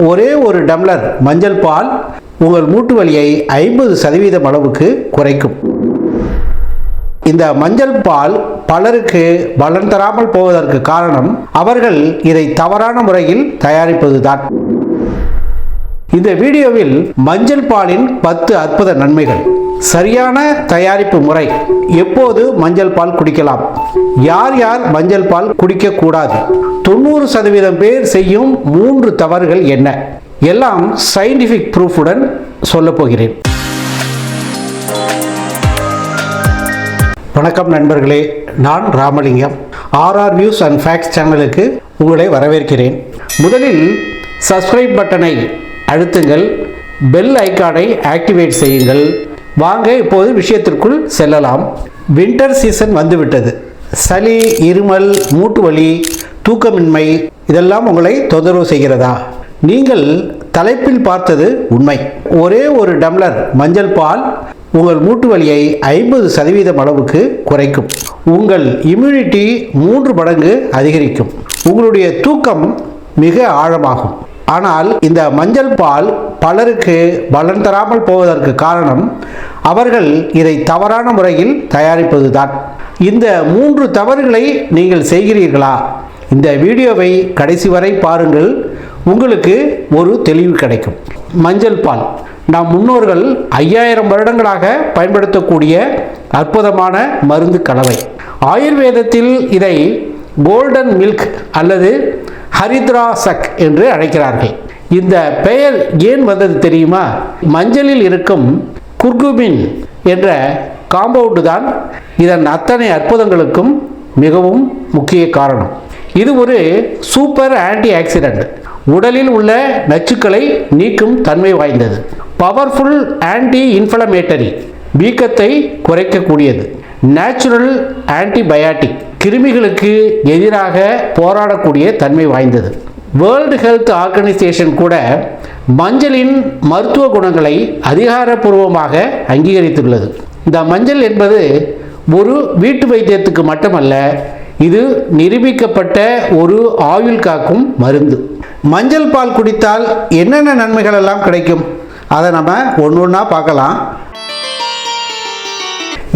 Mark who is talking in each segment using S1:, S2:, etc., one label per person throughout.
S1: ஒரே ஒரு டம்ளர் மஞ்சள் பால் உங்கள் மூட்டு வலியை 50% அளவுக்கு குறைக்கும். இந்த மஞ்சள் பால் பலருக்கு பலன் தராமல் போவதற்கு காரணம் அவர்கள் இதை தவறான முறையில் தயாரிப்பதுதான். இந்த வீடியோவில் மஞ்சள் பாலின் 10 அற்புத நன்மைகள், சரியான தயாரிப்பு முறை, எப்போது மஞ்சள் பால் குடிக்கலாம், யார் யார் மஞ்சள் பால் குடிக்கக்கூடாது, 90% பேர் செய்யும் 3 தவறுகள் என்ன, எல்லாம் சயின்டிஃபிக் ப்ரூஃபுடன் சொல்லப் போகிறேன். வணக்கம் நண்பர்களே, நான் Ramalingam. RR views and facts சேனலுக்கு உங்களை வரவேற்கிறேன். முதலில் சப்ஸ்கிரைப் பட்டனை அழுத்துங்கள், பெல் ஐக்கானை ஆக்டிவேட் செய்யுங்கள். வாங்க இப்போது விஷயத்திற்குள் செல்லலாம். வின்டர் சீசன் வந்துவிட்டது. சளி, இருமல், மூட்டு வலி, தூக்கமின்மை இதெல்லாம் உங்களை தொந்தரவு செய்கிறதா? நீங்கள் தலைப்பில் பார்த்தது உண்மை. ஒரே ஒரு டம்ளர் மஞ்சள் பால் உங்கள் மூட்டு வலியை 50% அளவுக்கு குறைக்கும். உங்கள் இம்யூனிட்டி 3 மடங்கு அதிகரிக்கும். உங்களுடைய தூக்கம் மிக ஆழமாகும். ஆனால் இந்த மஞ்சள் பால் பலருக்கு பலன் தராமல் போவதற்கு காரணம் அவர்கள் இதை தவறான முறையில் தயாரிப்பதுதான். இந்த 3 தவறுகளை நீங்கள் செய்கிறீர்களா? இந்த வீடியோவை கடைசி வரை பாருங்கள், உங்களுக்கு ஒரு தெளிவு கிடைக்கும். மஞ்சள் பால் நம் முன்னோர்கள் 5000 வருடங்களாக பயன்படுத்தக்கூடிய அற்புதமான மருந்து கலவை. ஆயுர்வேதத்தில் இதை கோல்டன் மில்க் அல்லது ஹரித்ரா சக் என்று அழைக்கிறார்கள். இந்த பெயர் ஏன் வந்தது தெரியுமா? மஞ்சளில் இருக்கும் குர்குமின் என்ற காம்பவுண்டு தான் இதன் அத்தனை அற்புதங்களுக்கும் மிகவும் முக்கிய காரணம். இது ஒரு சூப்பர் ஆன்டி ஆக்சிடென்ட், உடலில் உள்ள நச்சுக்களை நீக்கும் தன்மை வாய்ந்தது. பவர்ஃபுல் ஆன்டி இன்ஃப்ளமேட்டரி, வீக்கத்தை குறைக்கக்கூடியது. நேச்சுரல் ஆன்டிபயாட்டிக், கிருமிகளுக்கு எதிராக போராடக்கூடிய தன்மை வாய்ந்தது. வேர்ல்டு ஹெல்த் ஆர்கனைசேஷன் கூட மஞ்சளின் மருத்துவ குணங்களை அதிகாரப்பூர்வமாக அங்கீகரித்துள்ளது. இந்த மஞ்சள் என்பது ஒரு வீட்டு வைத்தியத்துக்கு மட்டுமல்ல, இது நிரூபிக்கப்பட்ட ஒரு ஆயுள் காக்கும் மருந்து. மஞ்சள் பால் குடித்தால் என்னென்ன நன்மைகள் எல்லாம் கிடைக்கும், அதை நம்ம ஒன்றா பார்க்கலாம்.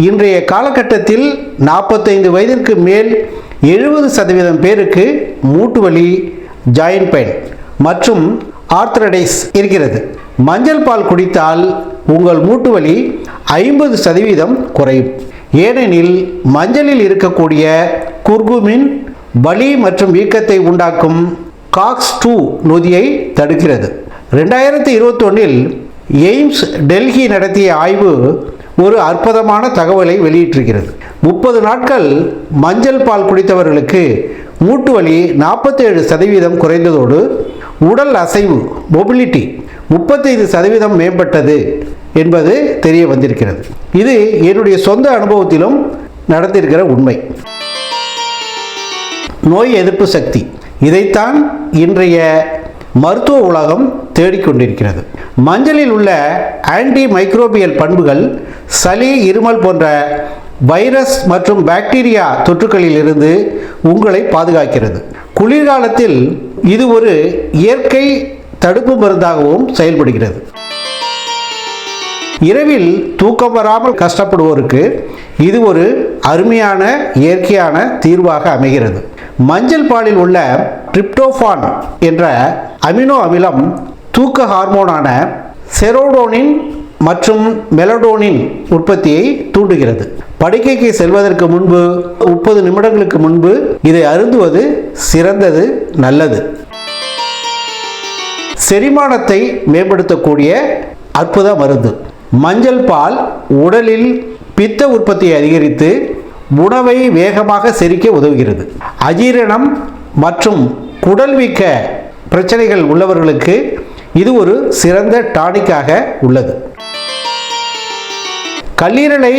S1: இன்றைய காலகட்டத்தில் 45 வயதிற்கு மேல் 70% பேருக்கு மூட்டு வலி, ஜாயின்ட் பெயின் மற்றும் ஆர்த்ரைட்டிஸ் இருக்கிறது. மஞ்சள் பால் குடித்தால் உங்கள் மூட்டு வலி 50% குறையும். ஏனெனில் மஞ்சளில் இருக்கக்கூடிய குர்குமின் வலி மற்றும் வீக்கத்தை உண்டாக்கும் COX-2 நொதியை தடுக்கிறது. 2021இல் எய்ம்ஸ் டெல்லி நடத்திய ஆய்வு ஒரு அற்புதமான தகவலை வெளியிட்டிருக்கிறது. 30 நாட்கள் மஞ்சள் பால் குடித்தவர்களுக்கு மூட்டு வலி 47% குறைந்ததோடு உடல் அசைவு மொபிலிட்டி 35% மேம்பட்டது என்பது தெரிய வந்திருக்கிறது. இது என்னுடைய சொந்த அனுபவத்திலும் நடந்திருக்கிற உண்மை. நோய் எதிர்ப்பு சக்தி, இதைத்தான் இன்றைய மருத்துவ உலகம் தேடிக்கொண்டிருக்கிறது. மஞ்சளில் உள்ள ஆன்டி மைக்ரோபியல் பண்புகள் சளி, இருமல் போன்ற வைரஸ் மற்றும் பாக்டீரியா தொற்றுகளில் இருந்து உங்களை பாதுகாக்கிறது. குளிர்காலத்தில் இது ஒரு இயற்கை தடுப்பு மருந்தாகவும் செயல்படுகிறது. இரவில் தூக்கம் வராமல் கஷ்டப்படுவோருக்கு இது ஒரு அருமையான இயற்கையான தீர்வாக அமைகிறது. மஞ்சள் பாலில் உள்ள டிரிப்டோஃபான் என்ற அமினோ அமிலம் தூக்க ஹார்மோனான செரோடோனின் மற்றும் மெலடோனின் உற்பத்தியை தூண்டுகிறது. படுக்கைக்கு செல்வதற்கு முன்பு 30 நிமிடங்களுக்கு முன்பு இதை அருந்துவது சிறந்தது, நல்லது. செரிமானத்தை மேம்படுத்தக்கூடிய அற்புத மருந்து. மஞ்சள் பால் உடலில் பித்த உற்பத்தியை அதிகரித்து உணவை வேகமாக செரிக்க உதவுகிறது. அஜீரணம் மற்றும் குடல் வீக்க பிரச்சனைகள் உள்ளவர்களுக்கு இது ஒரு சிறந்த டானிக்காக உள்ளது. கல்லீரலை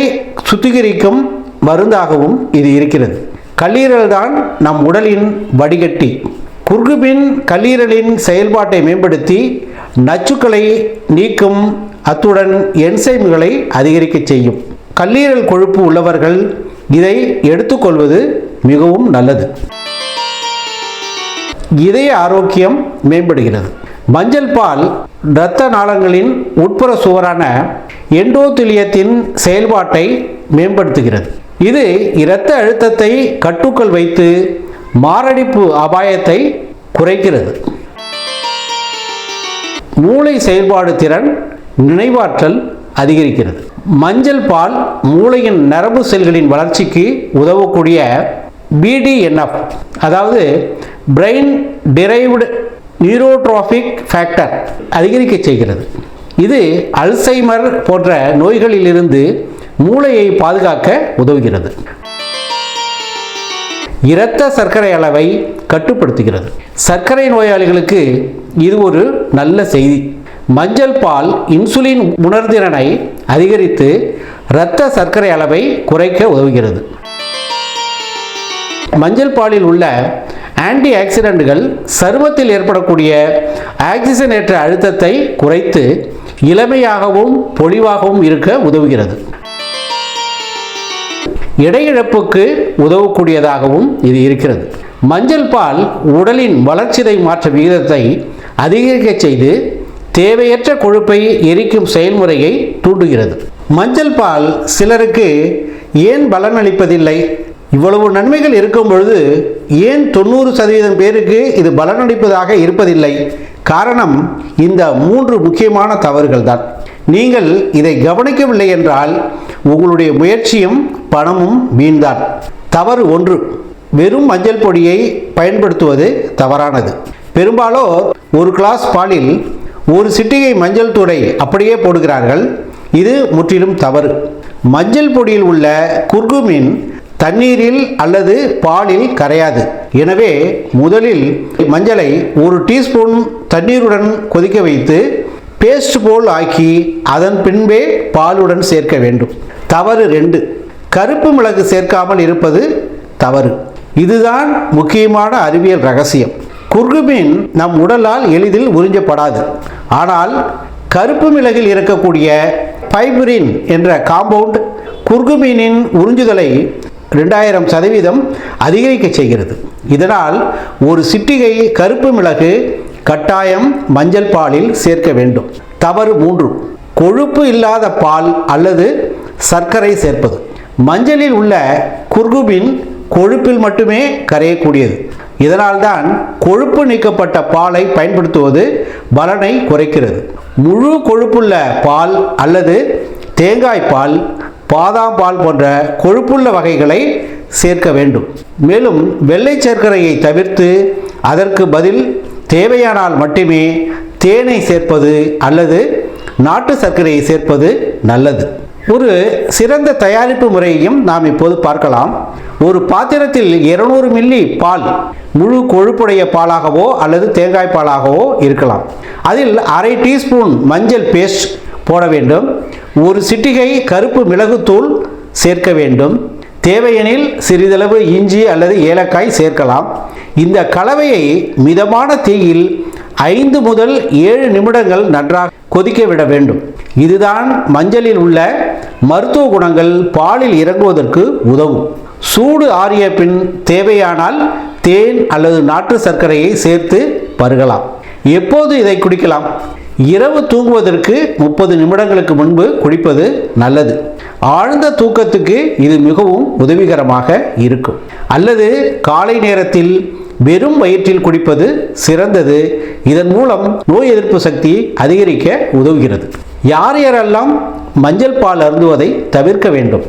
S1: சுத்திகரிக்கும் மருந்தாகவும் இது இருக்கிறது. கல்லீரல் தான் நம் உடலின் வடிகட்டி. குர்குமின் கல்லீரலின் செயல்பாட்டை மேம்படுத்தி நச்சுக்களை நீக்கும், அத்துடன் என்சைம்களை அதிகரிக்க செய்யும். கல்லீரல் கொழுப்பு உள்ளவர்கள் இதை எடுத்துக்கொள்வது மிகவும் நல்லது. இதய ஆரோக்கியம் மேம்படுகிறது. மஞ்சள் பால் இரத்த நாளங்களின் உட்புற சுவரான எண்டோத்திலியத்தின் செயல்பாட்டை மேம்படுத்துகிறது. இது இரத்த அழுத்தத்தை கட்டுக்குள் வைத்து மாரடைப்பு அபாயத்தை குறைக்கிறது. மூளை செயல்பாடு திறன், நினைவாற்றல் அதிகரிக்கிறது. மஞ்சள் பால் மூளையின் நரம்பு செல்களின் வளர்ச்சிக்கு உதவக்கூடிய BDNF, அதாவது பிரெயின் டிரைவ்டு நியூரோட்ரோபிக் ஃபேக்டர் அதிகரிக்க செய்கிறது. இது அல்சைமர் போன்ற நோய்களிலிருந்து மூளையை பாதுகாக்க உதவுகிறது. இரத்த சர்க்கரை அளவை கட்டுப்படுத்துகிறது. சர்க்கரை நோயாளிகளுக்கு இது ஒரு நல்ல செய்தி. மஞ்சள் பால் இன்சுலின் உணர்திறனை அதிகரித்து இரத்த சர்க்கரை அளவை குறைக்க உதவுகிறது. மஞ்சள் பாலில் உள்ள ஆன்டி ஆக்சிடென்ட்கள் சருமத்தில் ஏற்படக்கூடிய ஆக்சிஜனேற்ற அழுத்தத்தை குறைத்து இளமையாகவும் பொலிவாகவும் இருக்க உதவுகிறது. எடை இழப்புக்கு உதவக்கூடியதாகவும் இது இருக்கிறது. மஞ்சள் பால் உடலின் வளர்சிதை மாற்ற விகிதத்தை அதிகரிக்க செய்து தேவையற்ற கொழுப்பை எரிக்கும் செயல்முறையை தூண்டுகிறது. மஞ்சள் பால் சிலருக்கு ஏன் பலனளிப்பதில்லை? இவ்வளவு நன்மைகள் இருக்கும் பொழுது ஏன் 90% பேருக்கு இது பலனளிப்பதாக இருப்பதில்லை? காரணம் இந்த 3 முக்கியமான தவறுகள் தான். நீங்கள் இதை கவனிக்கவில்லை என்றால் உங்களுடைய முயற்சியும் பணமும் வீண்தான். தவறு 1, வெறும் மஞ்சள் பொடியை பயன்படுத்துவது தவறானது. பெரும்பாலோர் ஒரு கிளாஸ் பாலில் ஒரு சிட்டிகை மஞ்சள் தூளை அப்படியே போடுகிறார்கள். இது முற்றிலும் தவறு. மஞ்சள் பொடியில் உள்ள குர்குமின் தண்ணீரில் அல்லது பாலில் கரையாது. எனவே முதலில் மஞ்சளை 1 டீஸ்பூன் தண்ணீருடன் கொதிக்க வைத்து பேஸ்ட் போல் ஆக்கி அதன் பின்பே பாலுடன் சேர்க்க வேண்டும். தவறு 2, கருப்பு மிளகு சேர்க்காமல் இருப்பது தவறு. இதுதான் முக்கியமான அறிவியல் ரகசியம். குர்குமின் நம் உடலால் எளிதில் உறிஞ்சப்படாது. ஆனால் கருப்பு மிளகில் இருக்கக்கூடிய ஃபைப்ரின் என்ற காம்பவுண்ட் குர்குமினின் உறிஞ்சுதலை 2000% அதிகரிக்க செய்கிறது. இதனால் ஒரு சிட்டிகை கருப்பு மிளகு கட்டாயம் மஞ்சள் பாலில் சேர்க்க வேண்டும். தவறு 3, கொழுப்பு இல்லாத பால் அல்லது சர்க்கரை சேர்ப்பது. மஞ்சளில் உள்ள குர்குமின் கொழுப்பில் மட்டுமே கரையக்கூடியது. இதனால்தான் கொழுப்பு நீக்கப்பட்ட பாலை பயன்படுத்துவது பலனை குறைக்கிறது. முழு கொழுப்புள்ள பால் அல்லது தேங்காய் பால், பாதாம் பால் போன்ற கொழுப்புள்ள வகைகளை சேர்க்க வேண்டும். மேலும் வெள்ளை சர்க்கரையை தவிர்த்து அதற்கு பதில் தேவையானால் மட்டுமே தேனை சேர்ப்பது அல்லது நாட்டு சர்க்கரையை சேர்ப்பது நல்லது. ஒரு சிறந்த தயாரிப்பு முறையையும் நாம் இப்போது பார்க்கலாம். ஒரு பாத்திரத்தில் 200 மில்லி பால் முழு கொழுப்புடைய பாலாகவோ அல்லது தேங்காய் பாலாகவோ இருக்கலாம். அதில் அரை டீஸ்பூன் மஞ்சள் பேஸ்ட் போட வேண்டும். ஒரு சிட்டிகை கருப்பு மிளகுத்தூள் சேர்க்க வேண்டும். தேவையெனில் சிறிதளவு இஞ்சி அல்லது ஏலக்காய் சேர்க்கலாம். இந்த கலவையை மிதமான தீயில் 5 முதல் 7 நிமிடங்கள் நன்றாக கொதிக்க விட வேண்டும். இதுதான் மஞ்சளில் உள்ள மருத்துவ குணங்கள் பாலில் இறங்குவதற்கு உதவும். சூடு ஆறிய பின் தேவையானால் தேன் அல்லது நாட்டு சர்க்கரையை சேர்த்து பருகலாம். எப்போது இதை குடிக்கலாம்? இரவு தூங்குவதற்கு 30 நிமிடங்களுக்கு முன்பு குடிப்பது நல்லது. ஆழ்ந்த தூக்கத்துக்கு இது மிகவும் உதவிகரமாக இருக்கும். அல்லது காலை நேரத்தில் வெறும் வயிற்றில் குடிப்பது சிறந்தது. இதன் மூலம் நோய் எதிர்ப்பு சக்தி அதிகரிக்க உதவுகிறது. யாரெல்லாம் மஞ்சள் பால் அருந்துவதை தவிர்க்க வேண்டும்?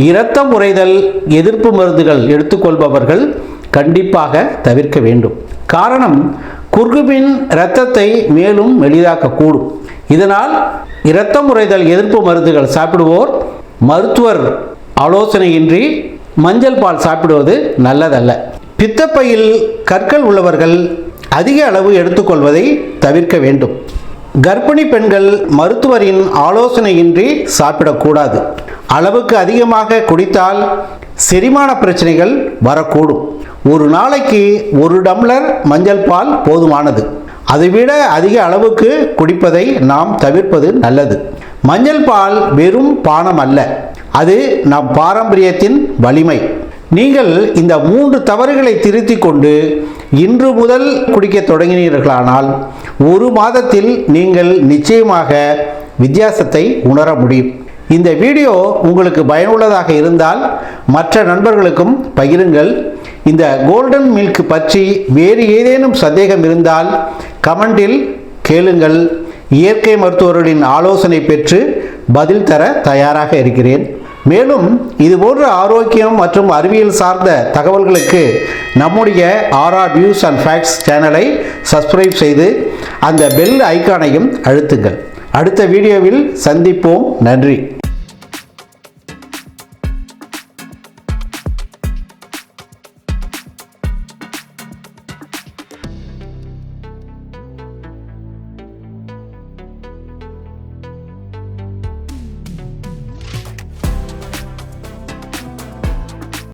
S1: இரத்தம் உறைதல் எதிர்ப்பு மருந்துகள் எடுத்துக்கொள்பவர்கள் கண்டிப்பாக தவிர்க்க வேண்டும். காரணம், குர்குமின் இரத்தத்தை மேலும் எளிதாக்கக்கூடும். இதனால் இரத்தம் உறைதல் எதிர்ப்பு மருந்துகள் சாப்பிடுவோர் மருத்துவர் ஆலோசனையின்றி மஞ்சள் பால் சாப்பிடுவது நல்லதல்ல. பித்தப்பையில் கற்கள் உள்ளவர்கள் அதிக அளவு எடுத்துக்கொள்வதை தவிர்க்க வேண்டும். கர்ப்பிணி பெண்கள் மருத்துவரின் ஆலோசனையின்றி சாப்பிடக்கூடாது. அளவுக்கு அதிகமாக குடித்தால் செரிமான பிரச்சனைகள் வரக்கூடும். ஒரு நாளைக்கு 1 டம்ளர் மஞ்சள் பால் போதுமானது. அதைவிட அதிக அளவுக்கு குடிப்பதை நாம் தவிர்ப்பது நல்லது. மஞ்சள் பால் வெறும் பானம் அல்ல, அது நம் பாரம்பரியத்தின் வலிமை. நீங்கள் இந்த 3 தவறுகளை திருத்திக் கொண்டு இன்று முதல் குடிக்க தொடங்கினீர்களானால் 1 மாதத்தில் நீங்கள் நிச்சயமாக வித்தியாசத்தை உணர முடியும். இந்த வீடியோ உங்களுக்கு பயனுள்ளதாக இருந்தால் மற்ற நண்பர்களுக்கும் பகிருங்கள். இந்த கோல்டன் மில்க் பற்றி வேறு ஏதேனும் சந்தேகம் இருந்தால் கமெண்டில் கேளுங்கள். இயற்கை மருத்துவர்களின் ஆலோசனை பெற்று பதில் தர தயாராக இருக்கிறேன். மேலும் இதுபோன்ற ஆரோக்கியம் மற்றும் அறிவியல் சார்ந்த தகவல்களுக்கு நம்முடைய ஆர்ஆர் வியூஸ் அண்ட் ஃபேக்ட்ஸ் சேனலை சப்ஸ்கிரைப் செய்து அந்த பெல் ஐகானையும் அழுத்துங்கள். அடுத்த வீடியோவில் சந்திப்போம். நன்றி.